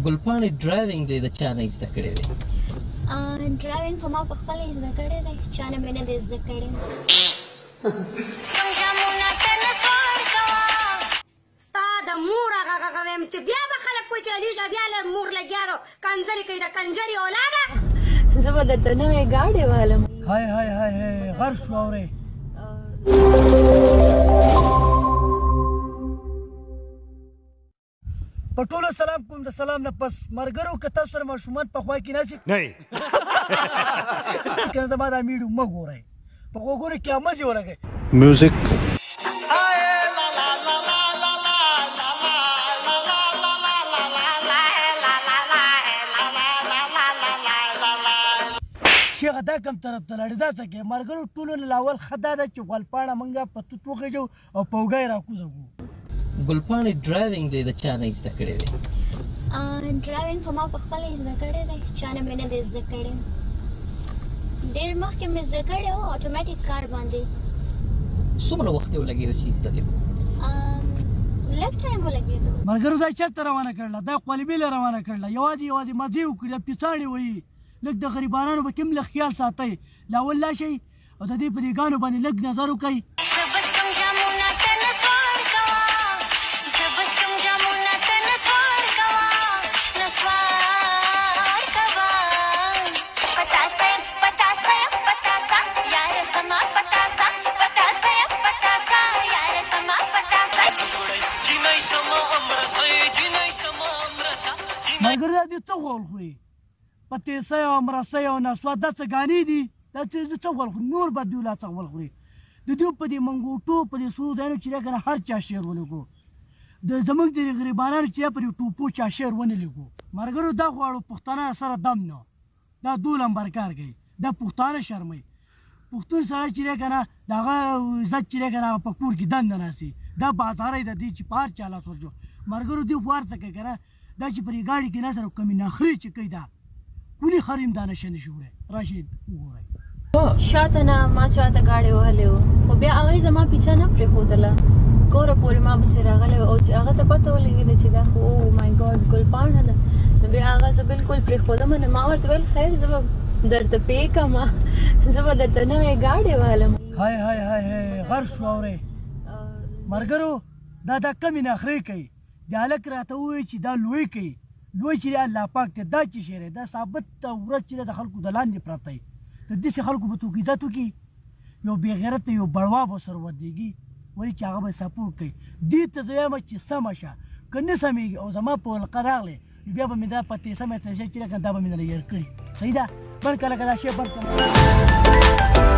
ګلپاڼې ډرایوینګ دی د چا نه زده کړی دی؟ ډرایوینګ خو ما په خپله یې زده کړی دی، چا نه مې نه دی زده کړی. ستا د مور هغه ویم چې بیا به خلک کوی چې علیشه بیا له مور لګیا رو کنځلې کوي د کنجرې اولاده. زه به درته نوې ګاډې والم. هاي هاي هاي غر شو اورې په ټولو سلام کوم. د سلام نه پس مرګرو که تاسو سره ماشومان په خوا کې ناشي نه کنه زما دا میډیو مه ګورئ، په غوږونو کې امجې ولګئ. میوزیک شیخه دا کم طرف ته لاړې دا څه کې مرګرو ټولو نه لاول ښه دا ده چې غولپاڼه موږ په توت وخېږو او په اوږه یې راکوزه کړو. ګلپاڼې ډرایوینګ دی د چا نه زده کړی دی؟ ډرایوینګ خو ما په خپله یې زده کړی دی، چا نه مې نه دی زده کړی. ډېر مخکې مې زده کړی و اتوماتیک کار باندې. څومره وخت یې ولګېدو چې زده کړې؟ لږ ټایم ولګېدو. مرګرو دا چېرته روانه کړله؟ دا قالبي له روانه کړله. یوازې مزې وکړي، پیڅاڼې وهي. لږ د غریبانانو به کوم لږ خیال ساتئ. لاول لا شئ او د دې پرېګانو باندې لږ نظر وکئ. مرګرو دا دې څه غول خوري؟ پتیسی او مرسی او نسوات دا څه ګانې دي؟ دا څه غول خوري؟ نور به دوی لا څه غول خوري؟ د دوی په دې منګوټو په دې سرو ځایونو چې دی که نه هر چا شعر ولیکو. د زموږ د غریبانانو چې دی په دې ټوپو چا شعر ونه لیکو. مرګرو دا غواړو پښتانه سره دم نه، دا 2 نمبر کار کوي، دا پښتانه شرموي. پښتون سړی چې دی که نه د هغه عزت چې دی که نه هغه په کور کې دنده ناستي، دا بازاری د دې چې په هر چا لاس ورجو. مرګرو دوی خو هر څه کوي که نه، دا چې پرې ګاډي کې ناست او کمې نخرې چې کوي دا کونې خر هم دا نشه نشي وړی. راشئ وګورئ. شاته نه ما چاته ګاډې وهلې وه، خو بیا هغې زما پیچه نه پرېښودله. کوره پورې ما پسې راغلی او چې هغه ته پته ولګېده چې دا خو او مای ګاډ ګلپاڼه ده، نو بیا هغه زه بالکل پرېښودمه نه. ما ورته ویل خیر زه به درته پې کړمه، زه به درته نوې ګاډې والم. هاي هاي هاي غر شو اورې مرګرو دا کمې نخرې کوي. د هلک راته ووایي چې دا لوی کوي، لوی چې دی الله پاک دی. دا چې شی دی دا ثابت ورځ چې دی د خلکو د لاندې پراته دی. د داسې خلکو به څوک عزت وکړي؟ یو بېغیرته یو بړوا به سره ودرېږي ولې چې هغه به سپورټ کوي. دې ته زه وایم چې سمه شه، که نه سمېږي او زما په حلقه راغلی بیا به مې دا پتې سمه څه شی چې دی که دا به مې نه هېر کړي. صحیح ده؟ بند کړه لکه دا شی بند کړه.